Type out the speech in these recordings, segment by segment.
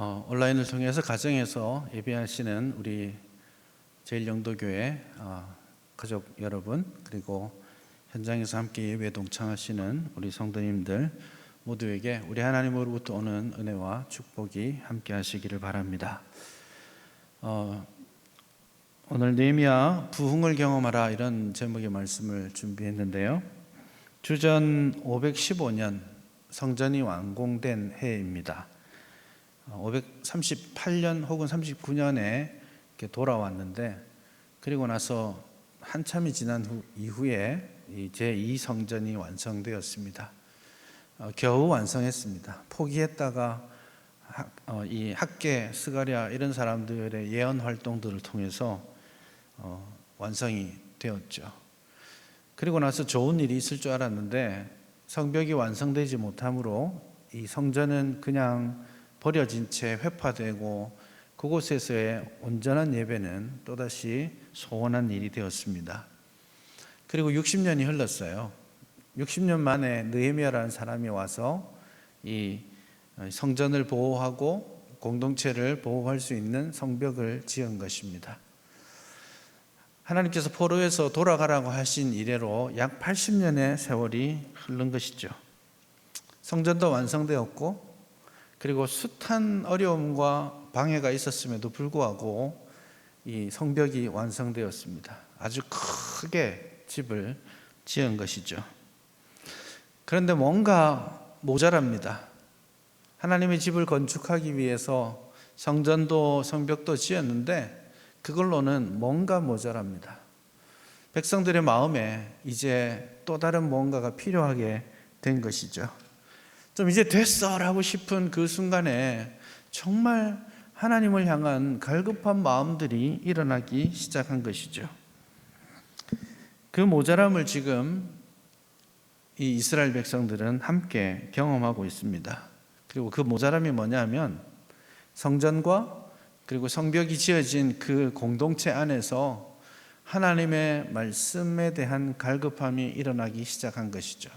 온라인을 통해서 가정에서 예배하시는 우리 제일영도교회 가족 여러분, 그리고 현장에서 함께 예배에 동참하시는 우리 성도님들 모두에게 우리 하나님으로부터 오는 은혜와 축복이 함께 하시기를 바랍니다. 오늘 느헤미야 부흥을 경험하라, 이런 제목의 말씀을 준비했는데요, 주전 515년 성전이 완공된 해입니다. 538년 혹은 39년에 돌아왔는데, 그리고 나서 한참이 지난 이후에 제2성전이 완성되었습니다. 겨우 완성했습니다. 포기했다가 이 학계, 스가랴 이런 사람들의 예언 활동들을 통해서 완성이 되었죠. 그리고 나서 좋은 일이 있을 줄 알았는데 성벽이 완성되지 못함으로 이 성전은 그냥 버려진 채 회파되고 그곳에서의 온전한 예배는 또다시 소원한 일이 되었습니다. 그리고 60년이 흘렀어요. 60년 만에 느헤미야라는 사람이 와서 이 성전을 보호하고 공동체를 보호할 수 있는 성벽을 지은 것입니다. 하나님께서 포로에서 돌아가라고 하신 이래로 약 80년의 세월이 흐른 것이죠. 성전도 완성되었고, 그리고 숱한 어려움과 방해가 있었음에도 불구하고 이 성벽이 완성되었습니다. 아주 크게 집을 지은 것이죠. 그런데 뭔가 모자랍니다. 하나님의 집을 건축하기 위해서 성전도 성벽도 지었는데 그걸로는 뭔가 모자랍니다. 백성들의 마음에 이제 또 다른 뭔가가 필요하게 된 것이죠. 좀 이제 됐어라고 싶은 그 순간에 정말 하나님을 향한 갈급한 마음들이 일어나기 시작한 것이죠. 그 모자람을 지금 이 이스라엘 백성들은 함께 경험하고 있습니다. 그리고 그 모자람이 뭐냐면 성전과 그리고 성벽이 지어진 그 공동체 안에서 하나님의 말씀에 대한 갈급함이 일어나기 시작한 것이죠.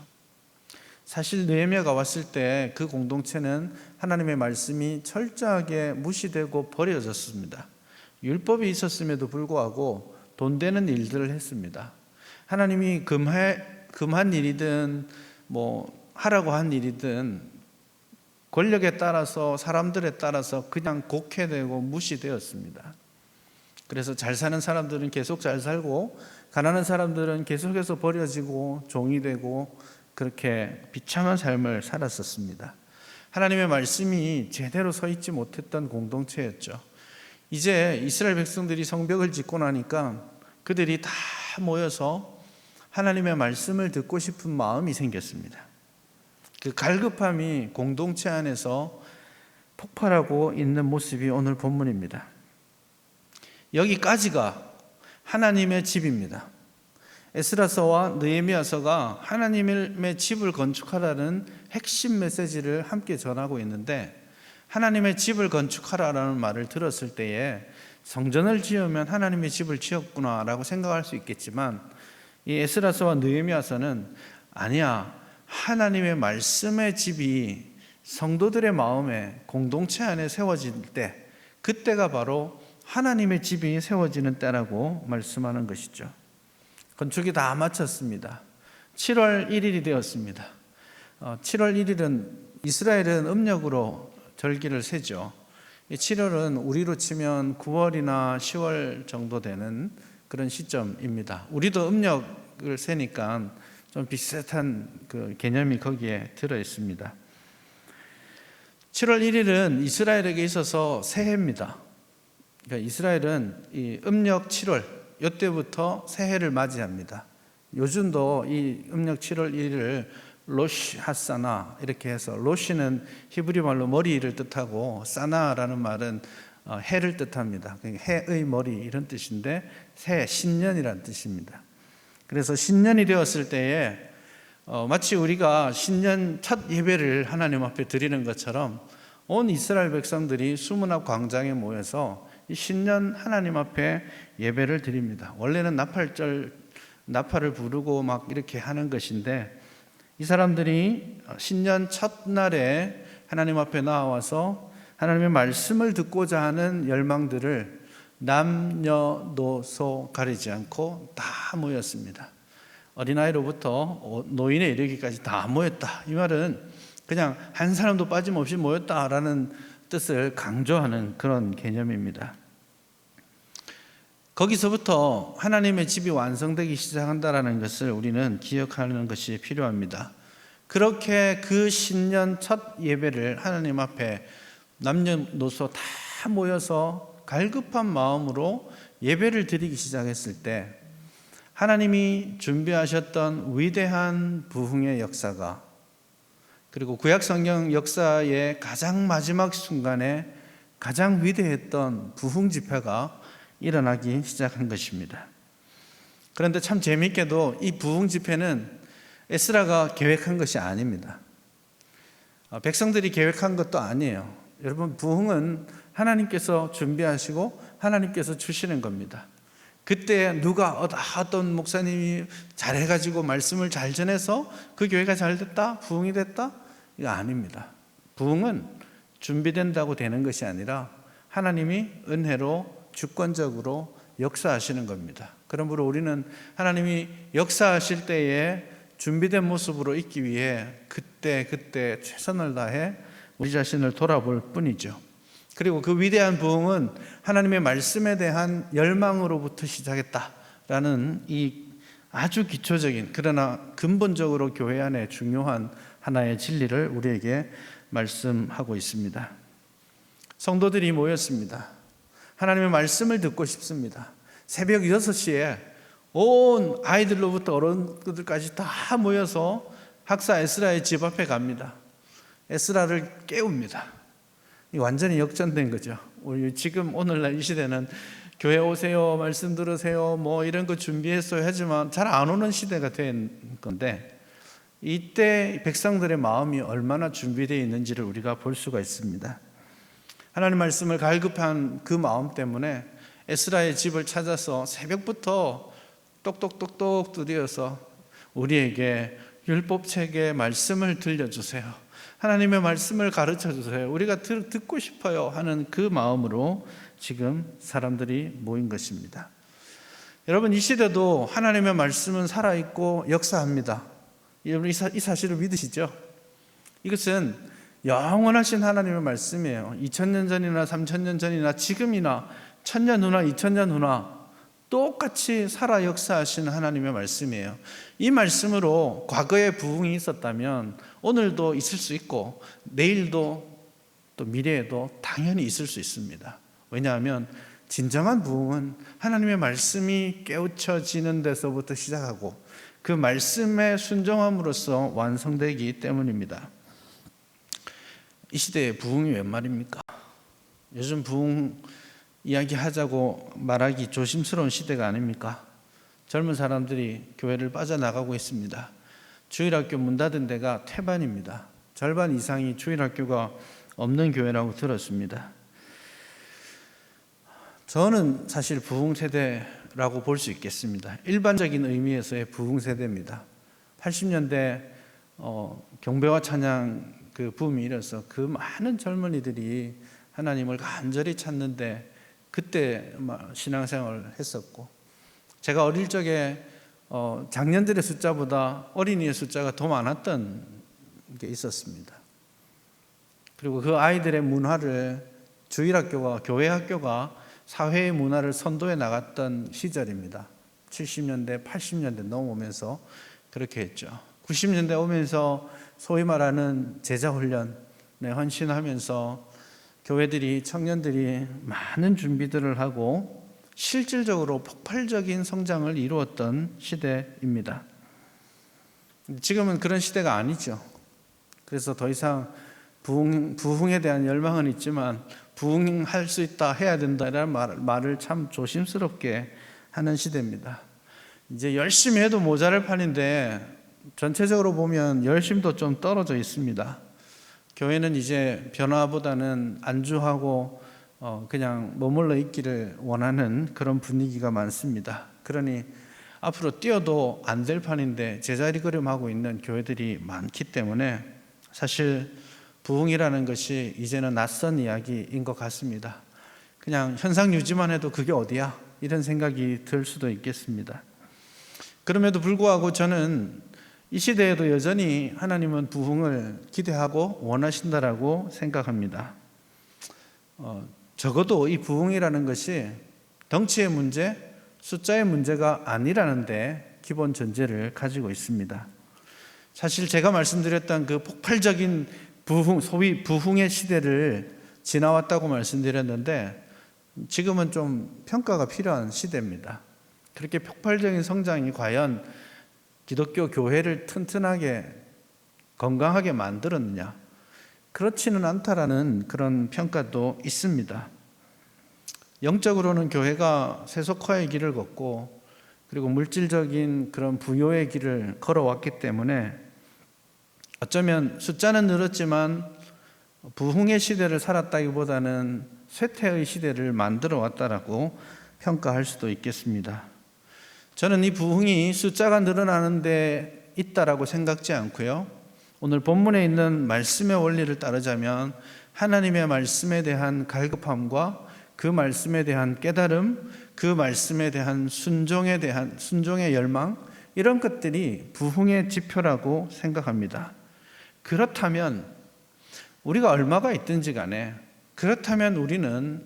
사실 느헤미야가 왔을 때 그 공동체는 하나님의 말씀이 철저하게 무시되고 버려졌습니다. 율법이 있었음에도 불구하고 돈 되는 일들을 했습니다. 하나님이 금한 일이든 하라고 한 일이든 권력에 따라서, 사람들에 따라서 그냥 곡해되고 무시되었습니다. 그래서 잘 사는 사람들은 계속 잘 살고, 가난한 사람들은 계속해서 버려지고 종이 되고, 그렇게 비참한 삶을 살았었습니다. 하나님의 말씀이 제대로 서 있지 못했던 공동체였죠. 이제 이스라엘 백성들이 성벽을 짓고 나니까 그들이 다 모여서 하나님의 말씀을 듣고 싶은 마음이 생겼습니다. 그 갈급함이 공동체 안에서 폭발하고 있는 모습이 오늘 본문입니다. 여기까지가 하나님의 집입니다. 에스라서와 느헤미야서가 하나님의 집을 건축하라는 핵심 메시지를 함께 전하고 있는데, 하나님의 집을 건축하라는 말을 들었을 때에 성전을 지으면 하나님의 집을 지었구나라고 생각할 수 있겠지만, 이 에스라서와 느헤미야서는 아니야, 하나님의 말씀의 집이 성도들의 마음에 공동체 안에 세워질 때, 그때가 바로 하나님의 집이 세워지는 때라고 말씀하는 것이죠. 건축이 다 마쳤습니다. 7월 1일이 되었습니다. 7월 1일은 이스라엘은 음력으로 절기를 세죠. 7월은 우리로 치면 9월이나 10월 정도 되는 그런 시점입니다. 우리도 음력을 세니까 좀 비슷한 그 개념이 거기에 들어 있습니다. 7월 1일은 이스라엘에게 있어서 새해입니다. 그러니까 이스라엘은 이 음력 7월 이때부터 새해를 맞이합니다. 요즘도 이 음력 7월 1일을 로시 하사나 이렇게 해서, 로시는 히브리 말로 머리를 뜻하고 사나라는 말은 해를 뜻합니다. 해의 머리 이런 뜻인데, 새, 신년이라는 뜻입니다. 그래서 신년이 되었을 때에 마치 우리가 신년 첫 예배를 하나님 앞에 드리는 것처럼 온 이스라엘 백성들이 수문앞 광장에 모여서 이 신년 하나님 앞에 예배를 드립니다. 원래는 나팔을 부르고 막 이렇게 하는 것인데, 이 사람들이 신년 첫날에 하나님 앞에 나와서 하나님의 말씀을 듣고자 하는 열망들을 남녀노소 가리지 않고 다 모였습니다. 어린아이로부터 노인에 이르기까지 다 모였다. 이 말은 그냥 한 사람도 빠짐없이 모였다라는 뜻을 강조하는 그런 개념입니다. 거기서부터 하나님의 집이 완성되기 시작한다는 것을 우리는 기억하는 것이 필요합니다. 그렇게 그 신년 첫 예배를 하나님 앞에 남녀노소 다 모여서 갈급한 마음으로 예배를 드리기 시작했을 때 하나님이 준비하셨던 위대한 부흥의 역사가, 그리고 구약성경 역사의 가장 마지막 순간에 가장 위대했던 부흥 집회가 일어나기 시작한 것입니다. 그런데 참 재미있게도 이 부흥 집회는 에스라가 계획한 것이 아닙니다. 백성들이 계획한 것도 아니에요. 여러분, 부흥은 하나님께서 준비하시고 하나님께서 주시는 겁니다. 그때 누가 어떤 목사님이 잘해가지고 말씀을 잘 전해서 그 교회가 잘 됐다, 부흥이 됐다? 이거 아닙니다. 부흥은 준비된다고 되는 것이 아니라 하나님이 은혜로 주권적으로 역사하시는 겁니다. 그러므로 우리는 하나님이 역사하실 때에 준비된 모습으로 있기 위해 그때 최선을 다해 우리 자신을 돌아볼 뿐이죠. 그리고 그 위대한 부흥은 하나님의 말씀에 대한 열망으로부터 시작했다라는 이 아주 기초적인, 그러나 근본적으로 교회 안에 중요한 하나의 진리를 우리에게 말씀하고 있습니다. 성도들이 모였습니다. 하나님의 말씀을 듣고 싶습니다. 새벽 6시에 온 아이들로부터 어른들까지 다 모여서 학사 에스라의 집 앞에 갑니다. 에스라를 깨웁니다. 완전히 역전된 거죠. 우리 지금 오늘날 이 시대는 교회 오세요, 말씀 들으세요, 뭐 이런 거 준비했어요 하지만 잘 안 오는 시대가 된 건데, 이때 백성들의 마음이 얼마나 준비되어 있는지를 우리가 볼 수가 있습니다. 하나님 말씀을 갈급한 그 마음 때문에 에스라의 집을 찾아서 새벽부터 똑똑똑똑 두드려서 우리에게 율법책의 말씀을 들려주세요, 하나님의 말씀을 가르쳐주세요, 우리가 듣고 싶어요 하는 그 마음으로 지금 사람들이 모인 것입니다. 여러분, 이 시대도 하나님의 말씀은 살아있고 역사합니다. 여러분, 이 사실을 믿으시죠? 이것은 영원하신 하나님의 말씀이에요. 2000년 전이나 3000년 전이나 지금이나 1000년 후나 2000년 후나 똑같이 살아 역사하시는 하나님의 말씀이에요. 이 말씀으로 과거에 부흥이 있었다면 오늘도 있을 수 있고 내일도 또 미래에도 당연히 있을 수 있습니다. 왜냐하면 진정한 부흥은 하나님의 말씀이 깨우쳐지는 데서부터 시작하고 그 말씀에 순종함으로써 완성되기 때문입니다. 이 시대에 부흥이 웬 말입니까? 요즘 부흥 이야기하자고 말하기 조심스러운 시대가 아닙니까? 젊은 사람들이 교회를 빠져나가고 있습니다. 주일학교 문 닫은 데가 태반입니다. 절반 이상이 주일학교가 없는 교회라고 들었습니다. 저는 사실 부흥 세대라고 볼 수 있겠습니다. 일반적인 의미에서의 부흥 세대입니다. 80년대 경배와 찬양 그 붐이 일어서 그 많은 젊은이들이 하나님을 간절히 찾는데 그때 신앙생활을 했었고, 제가 어릴 적에 장년들의 숫자보다 어린이의 숫자가 더 많았던 게 있었습니다. 그리고 그 아이들의 문화를 주일학교와 교회학교가 사회의 문화를 선도해 나갔던 시절입니다. 70년대, 80년대 넘어오면서 그렇게 했죠. 90년대 오면서 소위 말하는 제자훈련에 헌신하면서 교회들이, 청년들이 많은 준비들을 하고 실질적으로 폭발적인 성장을 이루었던 시대입니다. 지금은 그런 시대가 아니죠. 그래서 더 이상 부흥에 대한 열망은 있지만 부흥할 수 있다, 해야 된다라는 말을 참 조심스럽게 하는 시대입니다. 이제 열심히 해도 모자랄 판인데 전체적으로 보면 열심도 좀 떨어져 있습니다. 교회는 이제 변화보다는 안주하고 그냥 머물러 있기를 원하는 그런 분위기가 많습니다. 그러니 앞으로 뛰어도 안 될 판인데 제자리 걸음하고 있는 교회들이 많기 때문에 사실 부흥이라는 것이 이제는 낯선 이야기인 것 같습니다. 그냥 현상 유지만 해도 그게 어디야? 이런 생각이 들 수도 있겠습니다. 그럼에도 불구하고 저는 이 시대에도 여전히 하나님은 부흥을 기대하고 원하신다라고 생각합니다. 적어도 이 부흥이라는 것이 덩치의 문제, 숫자의 문제가 아니라는 데 기본 전제를 가지고 있습니다. 사실 제가 말씀드렸던 그 폭발적인 부흥, 소위 부흥의 시대를 지나왔다고 말씀드렸는데 지금은 좀 평가가 필요한 시대입니다. 그렇게 폭발적인 성장이 과연 기독교 교회를 튼튼하게 건강하게 만들었느냐? 그렇지는 않다라는 그런 평가도 있습니다. 영적으로는 교회가 세속화의 길을 걷고 그리고 물질적인 그런 부요의 길을 걸어왔기 때문에 어쩌면 숫자는 늘었지만 부흥의 시대를 살았다기보다는 쇠퇴의 시대를 만들어 왔다라고 평가할 수도 있겠습니다. 저는 이 부흥이 숫자가 늘어나는 데 있다라고 생각지 않고요. 오늘 본문에 있는 말씀의 원리를 따르자면 하나님의 말씀에 대한 갈급함과 그 말씀에 대한 깨달음, 그 말씀에 대한 순종의 열망, 이런 것들이 부흥의 지표라고 생각합니다. 그렇다면 우리가 얼마가 있든지 간에 그렇다면 우리는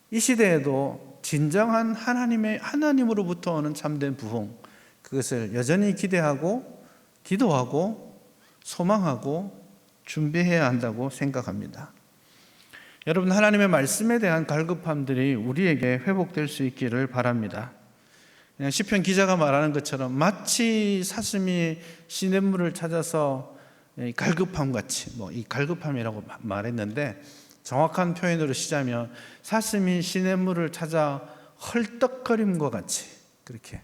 이 시대에도 진정한 하나님으로부터 오는 참된 부흥, 그것을 여전히 기대하고 기도하고 소망하고 준비해야 한다고 생각합니다. 여러분, 하나님의 말씀에 대한 갈급함들이 우리에게 회복될 수 있기를 바랍니다. 그냥 시편 기자가 말하는 것처럼 마치 사슴이 시냇물을 찾아서 갈급함 같이, 이 갈급함이라고 말했는데 정확한 표현으로 쓰자면 사슴이 시냇물을 찾아 헐떡거림과 같이, 그렇게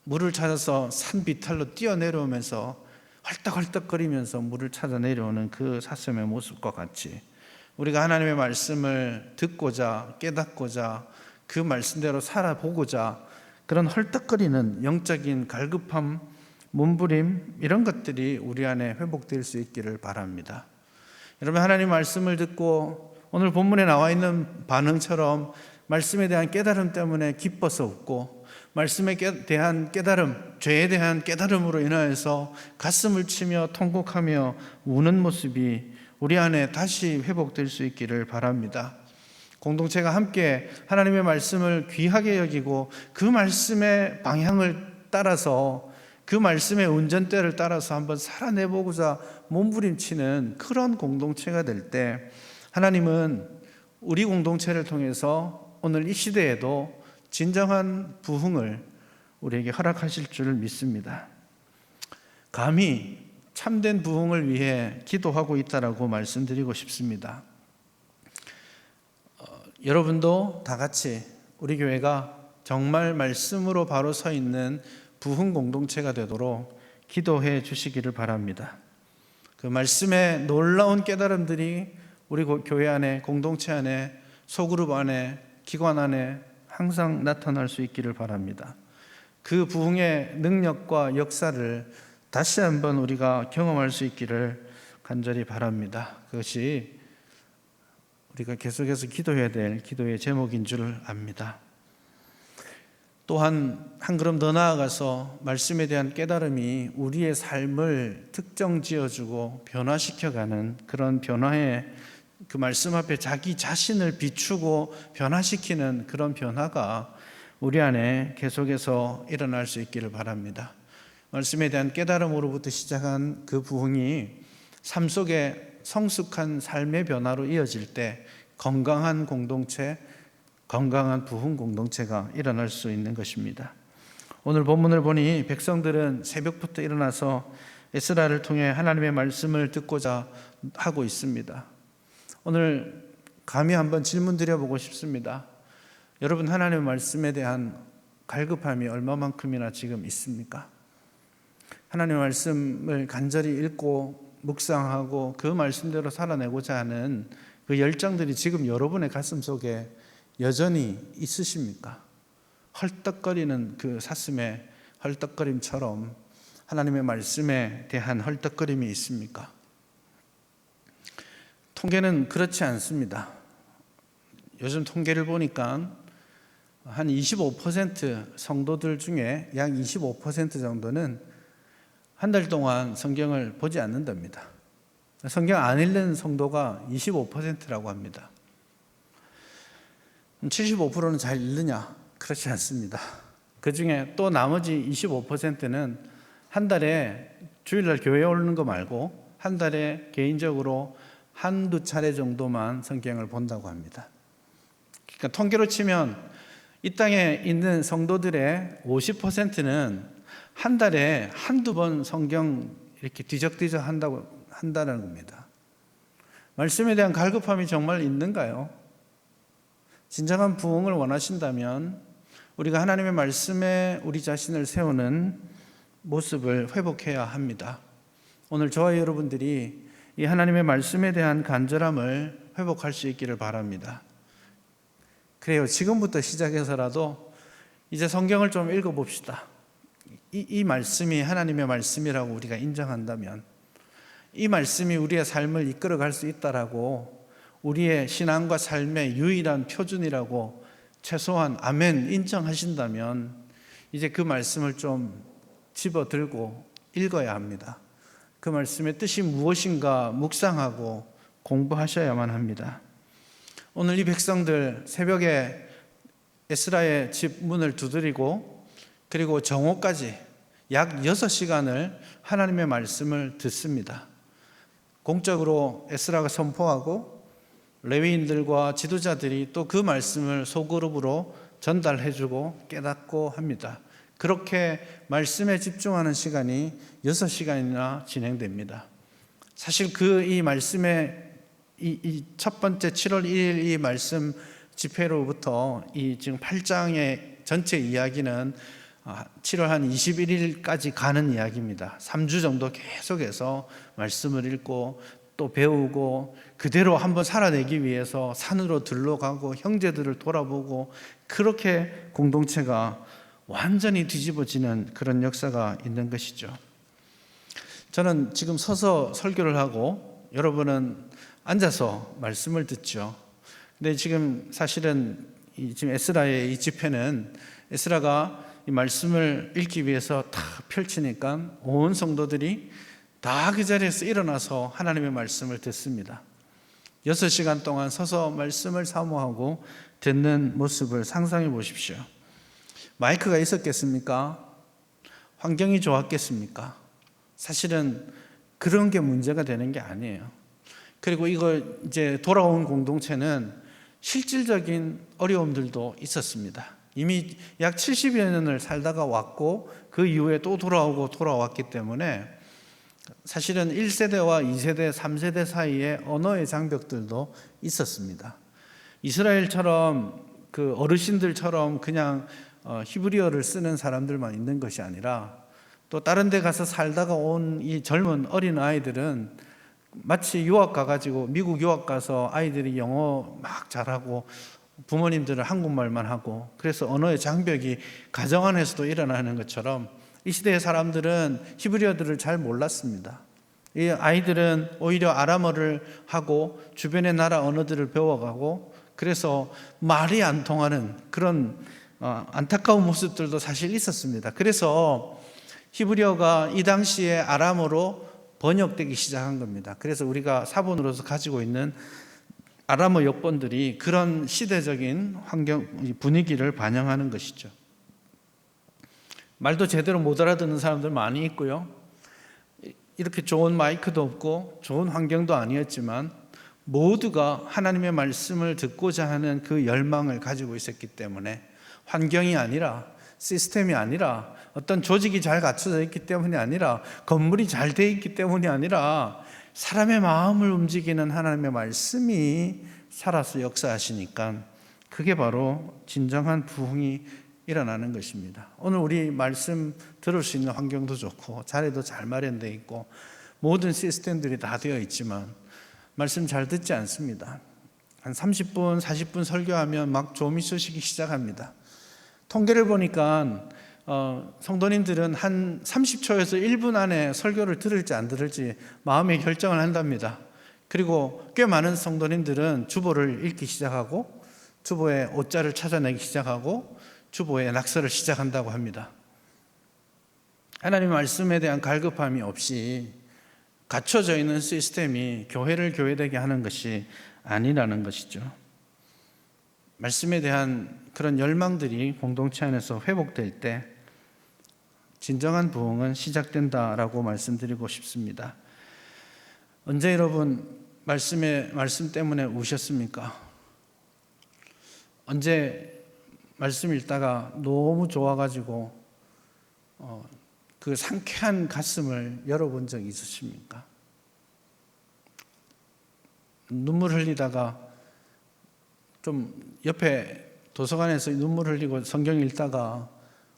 물을 찾아서 산 비탈로 뛰어내려오면서 헐떡헐떡거리면서 물을 찾아 내려오는 그 사슴의 모습과 같이 우리가 하나님의 말씀을 듣고자 깨닫고자 그 말씀대로 살아보고자 그런 헐떡거리는 영적인 갈급함, 몸부림, 이런 것들이 우리 안에 회복될 수 있기를 바랍니다. 여러분, 하나님 말씀을 듣고 오늘 본문에 나와 있는 반응처럼 말씀에 대한 깨달음 때문에 기뻐서 웃고 말씀에 대한 깨달음, 죄에 대한 깨달음으로 인하여서 가슴을 치며 통곡하며 우는 모습이 우리 안에 다시 회복될 수 있기를 바랍니다. 공동체가 함께 하나님의 말씀을 귀하게 여기고 그 말씀의 방향을 따라서 그 말씀의 운전대를 따라서 한번 살아내보고자 몸부림치는 그런 공동체가 될 때 하나님은 우리 공동체를 통해서 오늘 이 시대에도 진정한 부흥을 우리에게 허락하실 줄 믿습니다. 감히 참된 부흥을 위해 기도하고 있다라고 말씀드리고 싶습니다. 여러분도 다 같이 우리 교회가 정말 말씀으로 바로 서 있는 부흥 공동체가 되도록 기도해 주시기를 바랍니다. 그 말씀의 놀라운 깨달음들이 우리 교회 안에, 공동체 안에, 소그룹 안에, 기관 안에 항상 나타날 수 있기를 바랍니다. 그 부흥의 능력과 역사를 다시 한번 우리가 경험할 수 있기를 간절히 바랍니다. 그것이 우리가 계속해서 기도해야 될 기도의 제목인 줄 압니다. 또한 한 걸음 더 나아가서 말씀에 대한 깨달음이 우리의 삶을 특정 지어주고 변화시켜가는 그런 변화의 그 말씀 앞에 자기 자신을 비추고 변화시키는 그런 변화가 우리 안에 계속해서 일어날 수 있기를 바랍니다. 말씀에 대한 깨달음으로부터 시작한 그 부흥이 삶 속에 성숙한 삶의 변화로 이어질 때 건강한 공동체, 건강한 부흥 공동체가 일어날 수 있는 것입니다. 오늘 본문을 보니 백성들은 새벽부터 일어나서 에스라를 통해 하나님의 말씀을 듣고자 하고 있습니다. 오늘 감히 한번 질문 드려보고 싶습니다. 여러분, 하나님의 말씀에 대한 갈급함이 얼마만큼이나 지금 있습니까? 하나님의 말씀을 간절히 읽고 묵상하고 그 말씀대로 살아내고자 하는 그 열정들이 지금 여러분의 가슴 속에 여전히 있으십니까? 헐떡거리는 그 사슴의 헐떡거림처럼 하나님의 말씀에 대한 헐떡거림이 있습니까? 통계는 그렇지 않습니다. 요즘 통계를 보니까 한 25% 성도들 중에 약 25% 정도는 한 달 동안 성경을 보지 않는답니다. 성경 안 읽는 성도가 25%라고 합니다. 75%는 잘 읽느냐? 그렇지 않습니다. 그 중에 또 나머지 25%는 한 달에 주일날 교회 오는 거 말고 한 달에 개인적으로 한두 차례 정도만 성경을 본다고 합니다. 그러니까 통계로 치면 이 땅에 있는 성도들의 50%는 한 달에 한두 번 성경 이렇게 뒤적뒤적 한다는 겁니다. 말씀에 대한 갈급함이 정말 있는가요? 진정한 부흥을 원하신다면 우리가 하나님의 말씀에 우리 자신을 세우는 모습을 회복해야 합니다. 오늘 저와 여러분들이 이 하나님의 말씀에 대한 간절함을 회복할 수 있기를 바랍니다. 그래요. 지금부터 시작해서라도 이제 성경을 좀 읽어봅시다. 이 말씀이 하나님의 말씀이라고 우리가 인정한다면, 이 말씀이 우리의 삶을 이끌어갈 수 있다라고 우리의 신앙과 삶의 유일한 표준이라고 최소한 아멘 인정하신다면 이제 그 말씀을 좀 집어들고 읽어야 합니다. 그 말씀의 뜻이 무엇인가 묵상하고 공부하셔야만 합니다. 오늘 이 백성들 새벽에 에스라의 집 문을 두드리고 그리고 정오까지 약 6시간을 하나님의 말씀을 듣습니다. 공적으로 에스라가 선포하고 레위인들과 지도자들이 또 그 말씀을 소그룹으로 전달해주고 깨닫고 합니다. 그렇게 말씀에 집중하는 시간이 6시간이나 진행됩니다. 사실 이 말씀의 이 첫 번째 7월 1일 이 말씀 집회로부터 이 지금 8장의 전체 이야기는 7월 한 21일까지 가는 이야기입니다. 3주 정도 계속해서 말씀을 읽고 또 배우고 그대로 한번 살아내기 위해서 산으로 들러가고 형제들을 돌아보고 그렇게 공동체가 완전히 뒤집어지는 그런 역사가 있는 것이죠. 저는 지금 서서 설교를 하고 여러분은 앉아서 말씀을 듣죠. 근데 지금 사실은 지금 에스라의 이 집회는 에스라가 이 말씀을 읽기 위해서 다 펼치니까 온 성도들이 다 그 자리에서 일어나서 하나님의 말씀을 듣습니다. 6시간 동안 서서 말씀을 사모하고 듣는 모습을 상상해 보십시오. 마이크가 있었겠습니까? 환경이 좋았겠습니까? 사실은 그런 게 문제가 되는 게 아니에요. 그리고 이걸 이제 돌아온 공동체는 실질적인 어려움들도 있었습니다. 이미 약 70여 년을 살다가 왔고 그 이후에 또 돌아왔기 때문에 사실은 1세대와 2세대, 3세대 사이에 언어의 장벽들도 있었습니다. 이스라엘처럼 그 어르신들처럼 그냥 히브리어를 쓰는 사람들만 있는 것이 아니라 또 다른 데 가서 살다가 온 이 젊은 어린 아이들은 마치 유학 가가지고 미국 유학 가서 아이들이 영어 막 잘하고 부모님들은 한국말만 하고 그래서 언어의 장벽이 가정 안에서도 일어나는 것처럼 이 시대의 사람들은 히브리어들을 잘 몰랐습니다. 이 아이들은 오히려 아람어를 하고 주변의 나라 언어들을 배워가고 그래서 말이 안 통하는 그런 안타까운 모습들도 사실 있었습니다. 그래서 히브리어가 이 당시에 아람어로 번역되기 시작한 겁니다. 그래서 우리가 사본으로서 가지고 있는 아람어 역본들이 그런 시대적인 환경, 분위기를 반영하는 것이죠. 말도 제대로 못 알아듣는 사람들 많이 있고요. 이렇게 좋은 마이크도 없고 좋은 환경도 아니었지만 모두가 하나님의 말씀을 듣고자 하는 그 열망을 가지고 있었기 때문에 환경이 아니라 시스템이 아니라 어떤 조직이 잘 갖춰져 있기 때문이 아니라 건물이 잘 돼 있기 때문이 아니라 사람의 마음을 움직이는 하나님의 말씀이 살아서 역사하시니까 그게 바로 진정한 부흥이 일어나는 것입니다. 오늘 우리 말씀 들을 수 있는 환경도 좋고 자리도 잘 마련되어 있고 모든 시스템들이 다 되어 있지만 말씀 잘 듣지 않습니다. 한 30분, 40분 설교하면 막 조미 쏘시기 시작합니다. 통계를 보니까 성도님들은 한 30초에서 1분 안에 설교를 들을지 안 들을지 마음의 결정을 한답니다. 그리고 꽤 많은 성도님들은 주보를 읽기 시작하고 주보의 오자를 찾아내기 시작하고 주보의 낙서를 시작한다고 합니다. 하나님 말씀에 대한 갈급함이 없이 갖춰져 있는 시스템이 교회를 교회되게 하는 것이 아니라는 것이죠. 말씀에 대한 그런 열망들이 공동체 안에서 회복될 때 진정한 부흥은 시작된다라고 말씀드리고 싶습니다. 언제 여러분 말씀 때문에 우셨습니까? 언제 말씀 읽다가 너무 좋아가지고 그 상쾌한 가슴을 열어본 적이 있으십니까? 눈물 흘리다가 좀 옆에 도서관에서 눈물 흘리고 성경 읽다가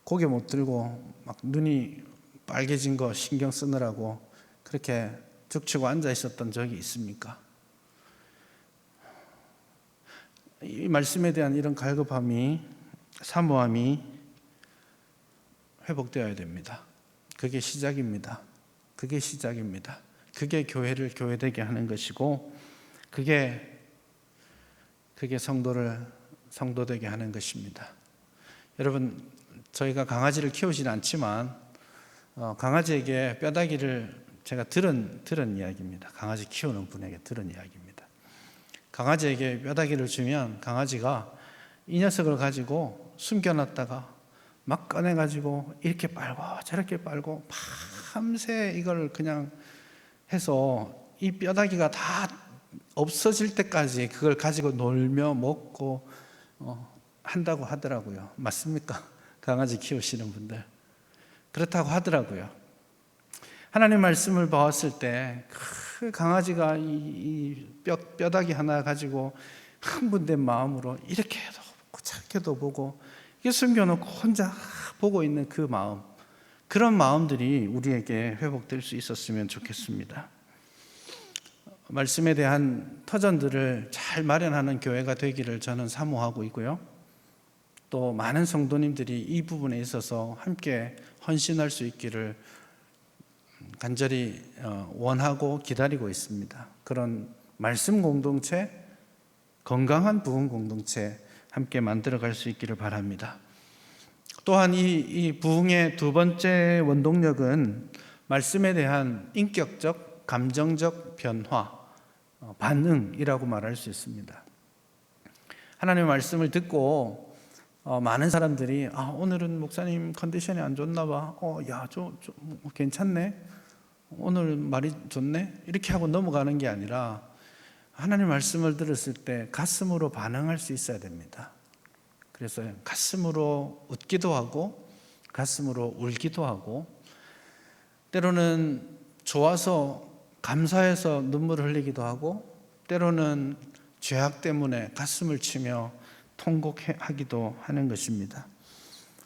고개 못 들고 막 눈이 빨개진 거 신경 쓰느라고 그렇게 죽치고 앉아 있었던 적이 있습니까? 이 말씀에 대한 이런 갈급함이, 사모함이 회복되어야 됩니다. 그게 시작입니다. 그게 시작입니다. 그게 교회를 교회되게 하는 것이고 그게 성도를 성도되게 하는 것입니다. 여러분, 저희가 강아지를 키우진 않지만 강아지에게 뼈다귀를 제가 들은 이야기입니다. 강아지 키우는 분에게 들은 이야기입니다. 강아지에게 뼈다귀를 주면 강아지가 이 녀석을 가지고 숨겨놨다가 막 꺼내가지고 이렇게 빨고 저렇게 빨고 밤새 이걸 그냥 해서 이 뼈다귀가 다 없어질 때까지 그걸 가지고 놀며 먹고 한다고 하더라고요. 맞습니까? 강아지 키우시는 분들 그렇다고 하더라고요. 하나님 말씀을 보았을 때 그 강아지가 이 뼈다귀 하나 가지고 흥분된 마음으로 이렇게도 보고 저렇게도 보고 이게 숨겨놓고 혼자 보고 있는 그 마음, 그런 마음들이 우리에게 회복될 수 있었으면 좋겠습니다. 말씀에 대한 터전들을 잘 마련하는 교회가 되기를 저는 사모하고 있고요. 또 많은 성도님들이 이 부분에 있어서 함께 헌신할 수 있기를 간절히 원하고 기다리고 있습니다. 그런 말씀 공동체, 건강한 부흥 공동체 함께 만들어갈 수 있기를 바랍니다. 또한 이 부흥의 두 번째 원동력은 말씀에 대한 인격적, 감정적 변화, 반응이라고 말할 수 있습니다. 하나님의 말씀을 듣고 많은 사람들이 오늘은 목사님 컨디션이 안 좋나 봐. 괜찮네. 오늘 말이 좋네. 이렇게 하고 넘어가는 게 아니라 하나님 말씀을 들었을 때 가슴으로 반응할 수 있어야 됩니다. 그래서 가슴으로 웃기도 하고 가슴으로 울기도 하고 때로는 좋아서 감사해서 눈물을 흘리기도 하고 때로는 죄악 때문에 가슴을 치며 통곡하기도 하는 것입니다.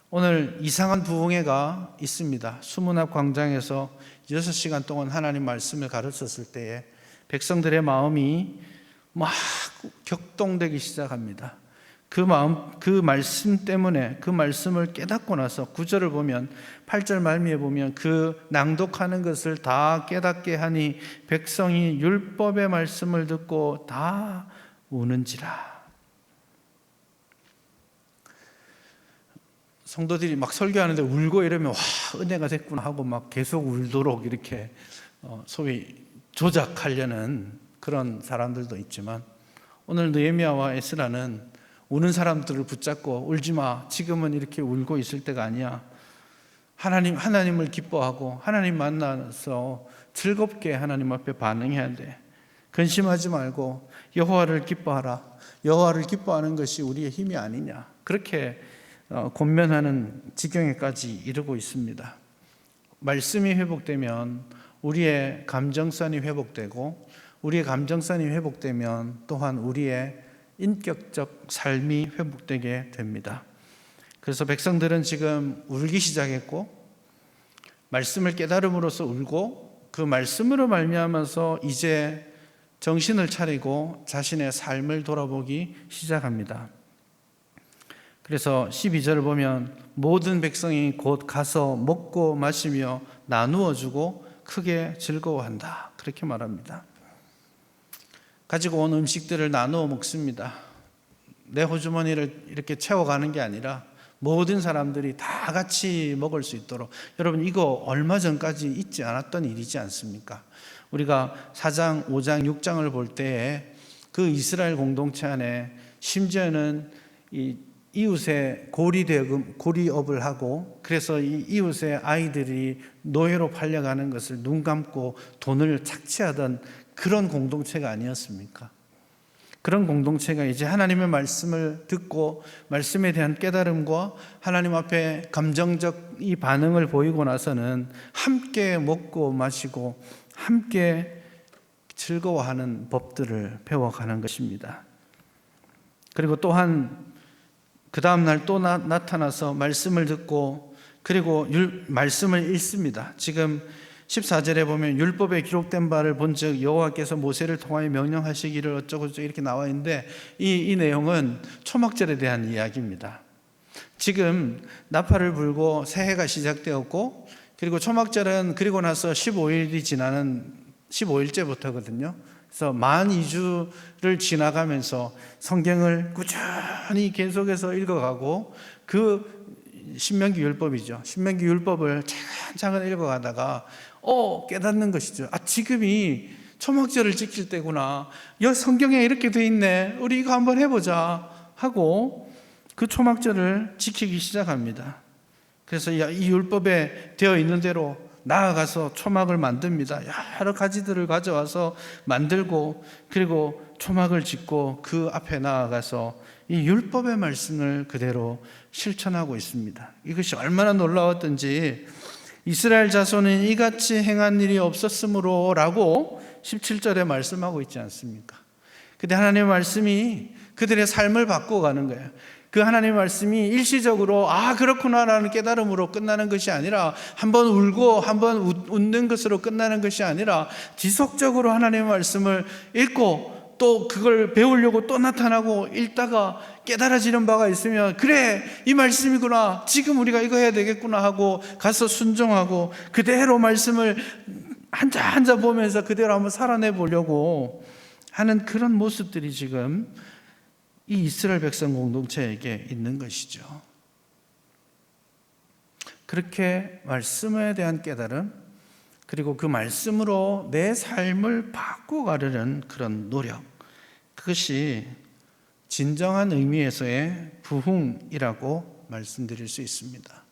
오늘 이상한 부흥회가 있습니다. 수문앞 광장에서 6시간 동안 하나님 말씀을 가르쳤을 때에 백성들의 마음이 막 격동되기 시작합니다. 그 말씀 때문에 그 말씀을 깨닫고 나서 9절을 보면 8절 말미에 보면 그 낭독하는 것을 다 깨닫게 하니 백성이 율법의 말씀을 듣고 다 우는지라. 성도들이 막 설교하는데 울고 이러면 와 은혜가 됐구나 하고 막 계속 울도록 이렇게 소위 조작하려는 그런 사람들도 있지만 오늘 느헤미야와 에스라는 우는 사람들을 붙잡고 울지마, 지금은 이렇게 울고 있을 때가 아니야. 하나님을 기뻐하고 하나님 만나서 즐겁게 하나님 앞에 반응해야 돼. 근심하지 말고 여호와를 기뻐하라. 여호와를 기뻐하는 것이 우리의 힘이 아니냐. 그렇게 권면하는 지경에까지 이르고 있습니다. 말씀이 회복되면 우리의 감정선이 회복되고 우리의 감정선이 회복되면 또한 우리의 인격적 삶이 회복되게 됩니다. 그래서 백성들은 지금 울기 시작했고 말씀을 깨달음으로써 울고 그 말씀으로 말미암아서 이제 정신을 차리고 자신의 삶을 돌아보기 시작합니다. 그래서 12절을 보면 모든 백성이 곧 가서 먹고 마시며 나누어 주고 크게 즐거워한다. 그렇게 말합니다. 가지고 온 음식들을 나누어 먹습니다. 내 호주머니를 이렇게 채워가는 게 아니라 모든 사람들이 다 같이 먹을 수 있도록. 여러분, 이거 얼마 전까지 있지 않았던 일이지 않습니까? 우리가 4장, 5장, 6장을 볼 때에 그 이스라엘 공동체 안에 심지어는 이 이웃의 고리업을 하고, 그래서 이 이웃의 아이들이 노예로 팔려가는 것을 눈 감고 돈을 착취하던 그런 공동체가 아니었습니까? 그런 공동체가 이제 하나님의 말씀을 듣고 말씀에 대한 깨달음과 하나님 앞에 감정적 이 반응을 보이고 나서는 함께 먹고 마시고 함께 즐거워하는 법들을 배워가는 것입니다. 그리고 또한 그 다음날 또 나타나서 말씀을 듣고 그리고 말씀을 읽습니다. 지금 14절에 보면 율법에 기록된 바를 본즉 여호와께서 모세를 통하여 명령하시기를 어쩌고 저쩌고 이렇게 나와 있는데 이 내용은 초막절에 대한 이야기입니다. 지금 나팔을 불고 새해가 시작되었고, 그리고 초막절은 그리고 나서 15일이 지나는 15일째부터거든요. 그래서 만 2주를 지나가면서 성경을 꾸준히 계속해서 읽어가고, 그 신명기 율법이죠. 신명기 율법을 차근차근 읽어가다가 깨닫는 것이죠. 지금이 초막절을 지킬 때구나. 성경에 이렇게 돼 있네. 우리 이거 한번 해보자 하고 그 초막절을 지키기 시작합니다. 그래서 이 율법에 되어 있는 대로 나아가서 초막을 만듭니다. 여러 가지들을 가져와서 만들고, 그리고 초막을 짓고 그 앞에 나아가서 이 율법의 말씀을 그대로 실천하고 있습니다. 이것이 얼마나 놀라웠던지, 이스라엘 자손은 이같이 행한 일이 없었으므로 라고 17절에 말씀하고 있지 않습니까? 근데 하나님의 말씀이 그들의 삶을 바꿔가는 거예요. 그 하나님의 말씀이 일시적으로 그렇구나라는 깨달음으로 끝나는 것이 아니라, 한번 울고 한번 웃는 것으로 끝나는 것이 아니라 지속적으로 하나님의 말씀을 읽고 또 그걸 배우려고 또 나타나고 읽다가 깨달아지는 바가 있으면, 그래 이 말씀이구나, 지금 우리가 이거 해야 되겠구나 하고 가서 순종하고 그대로 말씀을 한자 한자 보면서 그대로 한번 살아내 보려고 하는 그런 모습들이 지금 이 이스라엘 백성 공동체에게 있는 것이죠. 그렇게 말씀에 대한 깨달음, 그리고 그 말씀으로 내 삶을 바꿔가려는 그런 노력, 그것이 진정한 의미에서의 부흥이라고 말씀드릴 수 있습니다.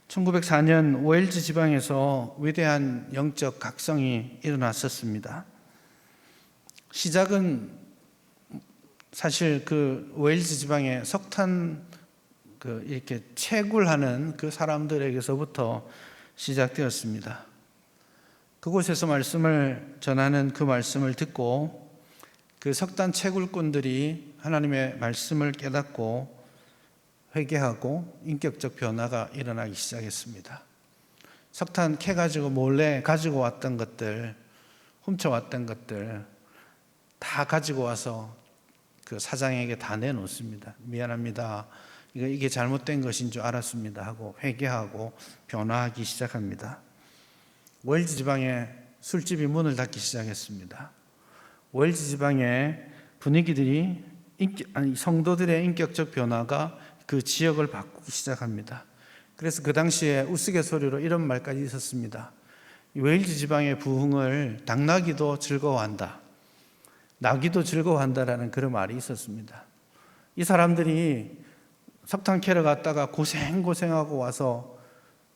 1904년 웨일즈 지방에서 위대한 영적 각성이 일어났었습니다. 시작은 사실 그 웨일즈 지방의 석탄 이렇게 채굴하는 그 사람들에게서부터 시작되었습니다. 그곳에서 말씀을 전하는 그 말씀을 듣고 그 석탄 채굴꾼들이 하나님의 말씀을 깨닫고 회개하고 인격적 변화가 일어나기 시작했습니다. 석탄 캐가지고 몰래 가지고 왔던 것들, 훔쳐왔던 것들 다 가지고 와서 그 사장에게 다 내놓습니다. 미안합니다. 이게 잘못된 것인 줄 알았습니다 하고 회개하고 변화하기 시작합니다. 웨일즈 지방에 술집이 문을 닫기 시작했습니다. 웨일즈 지방의 분위기들이 성도들의 인격적 변화가 그 지역을 바꾸기 시작합니다. 그래서 그 당시에 우스갯소리로 이런 말까지 있었습니다. 웨일즈 지방의 부흥을 당나귀도 즐거워한다, 나귀도 즐거워한다라는 그런 말이 있었습니다. 이 사람들이 석탄 캐러 갔다가 고생하고 와서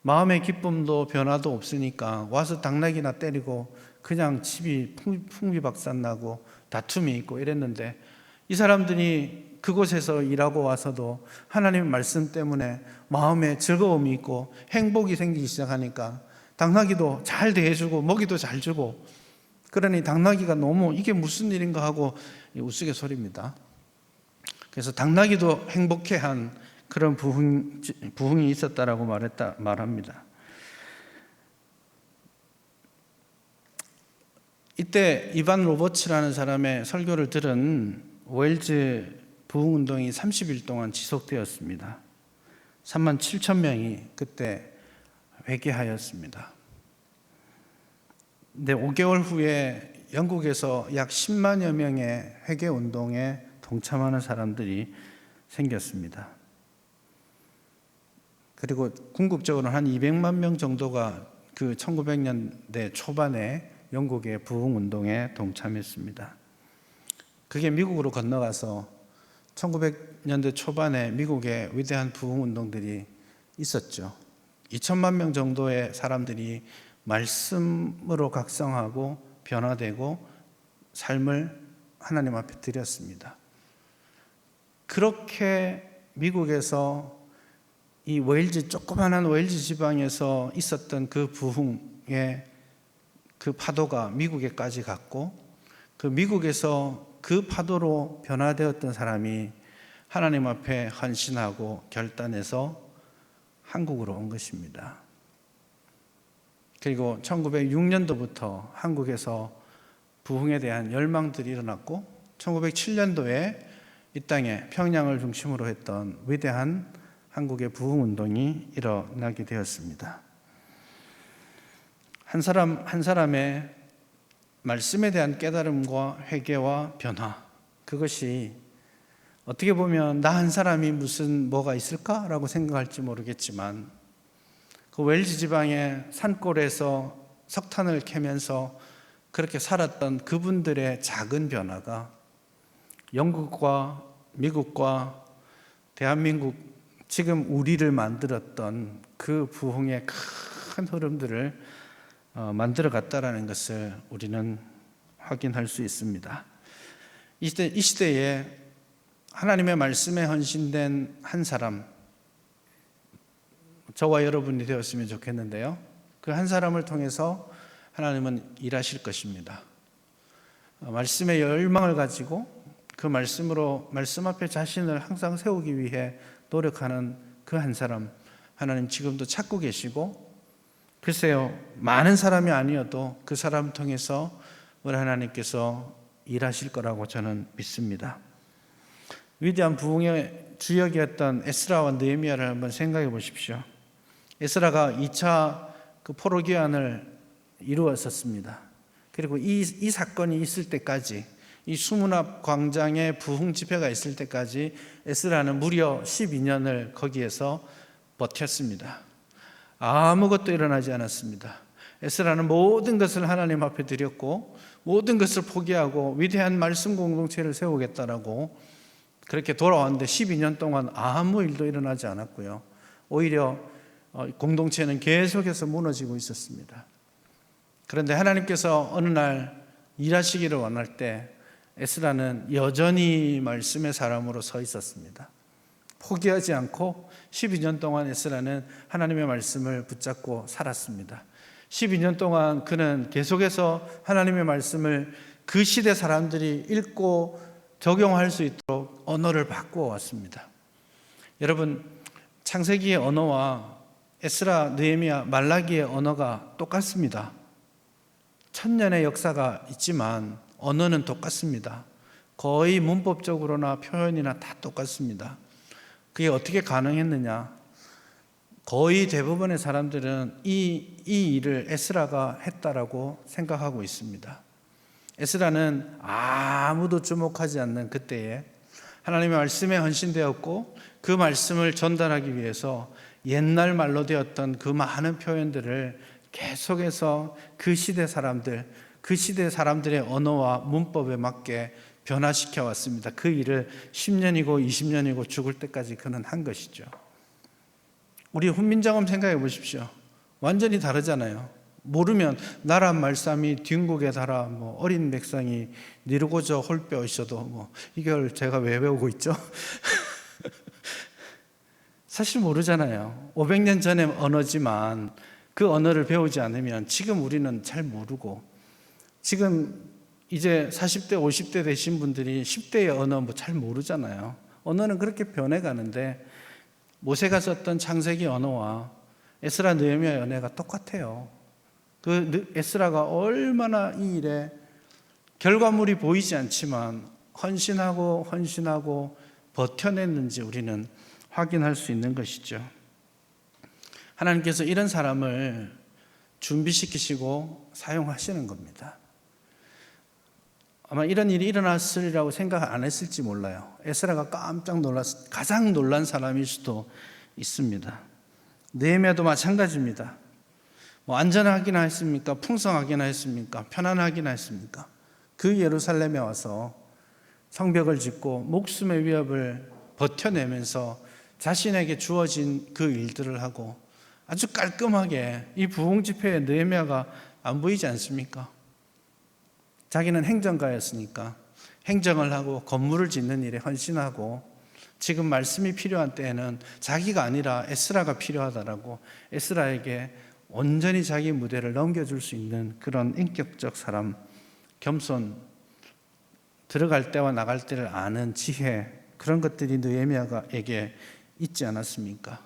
마음의 기쁨도 변화도 없으니까 와서 당나귀나 때리고 그냥 집이 풍비박산나고 다툼이 있고 이랬는데, 이 사람들이 그곳에서 일하고 와서도 하나님의 말씀 때문에 마음에 즐거움이 있고 행복이 생기기 시작하니까 당나귀도 잘 대해주고 먹이도 잘 주고, 그러니 당나귀가 너무 이게 무슨 일인가 하고 우스갯소리입니다. 그래서 당나귀도 행복해한 그런 부흥이 있었다라고 말합니다. 이때 이반 로버츠라는 사람의 설교를 들은 웨일즈 부흥운동이 30일 동안 지속되었습니다. 37,000명이 그때 회개하였습니다. 근데 5개월 후에 영국에서 약 10만여 명의 회개 운동에 동참하는 사람들이 생겼습니다. 그리고 궁극적으로 한 200만 명 정도가 그 1900년대 초반에 영국의 부흥 운동에 동참했습니다. 그게 미국으로 건너가서 1900년대 초반에 미국의 위대한 부흥 운동들이 있었죠. 2천만 명 정도의 사람들이 말씀으로 각성하고 변화되고 삶을 하나님 앞에 드렸습니다. 그렇게 미국에서 이 조그마한 웨일즈 지방에서 있었던 그 부흥의 그 파도가 미국에까지 갔고, 그 미국에서 그 파도로 변화되었던 사람이 하나님 앞에 헌신하고 결단해서 한국으로 온 것입니다. 그리고 1906년도부터 한국에서 부흥에 대한 열망들이 일어났고, 1907년도에 이 땅에 평양을 중심으로 했던 위대한 한국의 부흥 운동이 일어나게 되었습니다. 한 사람 한 사람의 말씀에 대한 깨달음과 회개와 변화, 그것이 어떻게 보면 나 한 사람이 무슨 뭐가 있을까라고 생각할지 모르겠지만, 그 웰즈 지방의 산골에서 석탄을 캐면서 그렇게 살았던 그분들의 작은 변화가 영국과 미국과 대한민국, 지금 우리를 만들었던 그 부흥의 큰 흐름들을 만들어 갔다라는 것을 우리는 확인할 수 있습니다. 이 시대에 하나님의 말씀에 헌신된 한 사람, 저와 여러분이 되었으면 좋겠는데요, 그 한 사람을 통해서 하나님은 일하실 것입니다. 말씀의 열망을 가지고 그 말씀으로 말씀 앞에 자신을 항상 세우기 위해 노력하는 그 한 사람, 하나님 지금도 찾고 계시고, 글쎄요, 많은 사람이 아니어도 그 사람 통해서 우리 하나님께서 일하실 거라고 저는 믿습니다. 위대한 부흥의 주역이었던 에스라와 느헤미야를 한번 생각해 보십시오. 에스라가 2차 그 포로 귀환을 이루었었습니다. 그리고 이 사건이 있을 때까지, 이 수문앞 광장에 부흥 집회가 있을 때까지 에스라는 무려 12년을 거기에서 버텼습니다. 아무것도 일어나지 않았습니다. 에스라는 모든 것을 하나님 앞에 드렸고, 모든 것을 포기하고 위대한 말씀 공동체를 세우겠다라고 그렇게 돌아왔는데 12년 동안 아무 일도 일어나지 않았고요. 오히려 공동체는 계속해서 무너지고 있었습니다. 그런데 하나님께서 어느 날 일하시기를 원할 때 에스라는 여전히 말씀의 사람으로 서 있었습니다. 포기하지 않고 12년 동안 에스라는 하나님의 말씀을 붙잡고 살았습니다. 12년 동안 그는 계속해서 하나님의 말씀을 그 시대 사람들이 읽고 적용할 수 있도록 언어를 바꾸어 왔습니다. 여러분, 창세기의 언어와 에스라, 느헤미야, 말라기의 언어가 똑같습니다. 1000년의 역사가 있지만 언어는 똑같습니다. 거의 문법적으로나 표현이나 다 똑같습니다. 그게 어떻게 가능했느냐? 거의 대부분의 사람들은 이 일을 에스라가 했다라고 생각하고 있습니다. 에스라는 아무도 주목하지 않는 그때에 하나님의 말씀에 헌신되었고, 그 말씀을 전달하기 위해서 옛날 말로 되었던 그 많은 표현들을 계속해서 그 시대 사람들의 언어와 문법에 맞게 변화시켜 왔습니다. 그 일을 10년이고 20년이고 죽을 때까지 그는 한 것이죠. 우리 훈민정음 생각해 보십시오. 완전히 다르잖아요. 모르면 나라 말씀이 뒷국에 달아 어린 백성이 니르고저 홀빼 있어도 이걸 제가 왜 배우고 있죠? 사실 모르잖아요. 500년 전의 언어지만 그 언어를 배우지 않으면 지금 우리는 잘 모르고, 지금 이제 40대 50대 되신 분들이 10대의 언어 잘 모르잖아요. 언어는 그렇게 변해가는데 모세가 썼던 창세기 언어와 에스라 느헤미야 언어가 똑같아요. 그 에스라가 얼마나 이 일에 결과물이 보이지 않지만 헌신하고 버텨냈는지 우리는 확인할 수 있는 것이죠. 하나님께서 이런 사람을 준비시키시고 사용하시는 겁니다. 아마 이런 일이 일어났으리라고 생각 안 했을지 몰라요. 에스라가 깜짝 놀랐, 가장 놀란 사람일 수도 있습니다. 느헤미야도 마찬가지입니다. 뭐 안전하기나 했습니까? 풍성하기나 했습니까? 편안하기나 했습니까? 그 예루살렘에 와서 성벽을 짓고 목숨의 위협을 버텨내면서 자신에게 주어진 그 일들을 하고 아주 깔끔하게 이 부흥 집회에 느헤미야가 안 보이지 않습니까? 자기는 행정가였으니까 행정을 하고 건물을 짓는 일에 헌신하고 지금 말씀이 필요한 때에는 자기가 아니라 에스라가 필요하다라고 에스라에게 온전히 자기 무대를 넘겨줄 수 있는 그런 인격적 사람, 겸손, 들어갈 때와 나갈 때를 아는 지혜, 그런 것들이 느헤미야에게 있지 않았습니까?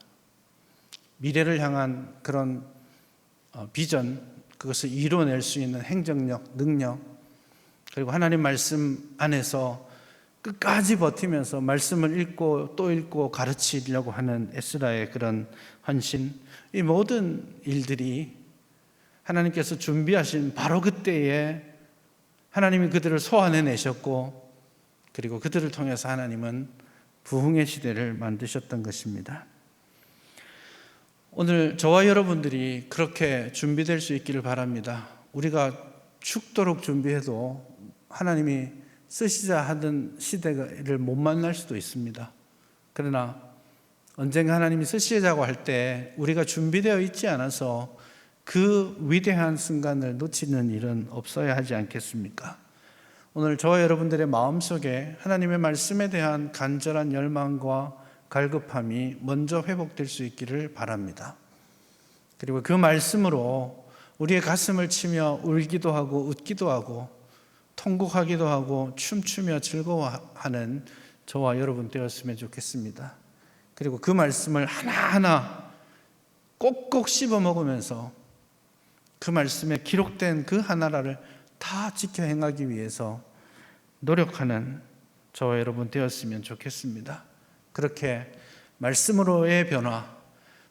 미래를 향한 그런 비전, 그것을 이뤄낼 수 있는 행정력, 능력, 그리고 하나님 말씀 안에서 끝까지 버티면서 말씀을 읽고 또 읽고 가르치려고 하는 에스라의 그런 헌신, 이 모든 일들이 하나님께서 준비하신 바로 그때에 하나님이 그들을 소환해내셨고, 그리고 그들을 통해서 하나님은 부흥의 시대를 만드셨던 것입니다. 오늘 저와 여러분들이 그렇게 준비될 수 있기를 바랍니다. 우리가 죽도록 준비해도 하나님이 쓰시자 하던 시대를 못 만날 수도 있습니다. 그러나 언젠가 하나님이 쓰시자고 할 때 우리가 준비되어 있지 않아서 그 위대한 순간을 놓치는 일은 없어야 하지 않겠습니까? 오늘 저와 여러분들의 마음속에 하나님의 말씀에 대한 간절한 열망과 갈급함이 먼저 회복될 수 있기를 바랍니다. 그리고 그 말씀으로 우리의 가슴을 치며 울기도 하고 웃기도 하고 통곡하기도 하고 춤추며 즐거워하는 저와 여러분 되었으면 좋겠습니다. 그리고 그 말씀을 하나하나 꼭꼭 씹어 먹으면서 그 말씀에 기록된 그 하나하나를 다 지켜 행하기 위해서 노력하는 저와 여러분 되었으면 좋겠습니다. 그렇게 말씀으로의 변화,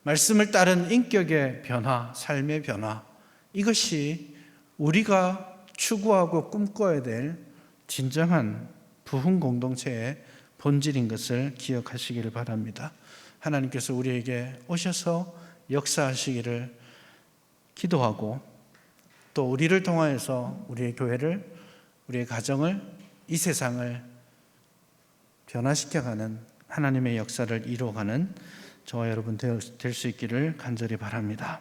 말씀을 따른 인격의 변화, 삶의 변화, 이것이 우리가 추구하고 꿈꿔야 될 진정한 부흥 공동체의 본질인 것을 기억하시기를 바랍니다. 하나님께서 우리에게 오셔서 역사하시기를 기도하고, 또 우리를 통하여서 우리의 교회를, 우리의 가정을, 이 세상을 변화시켜가는 하나님의 역사를 이루어가는 저와 여러분 될 수 있기를 간절히 바랍니다.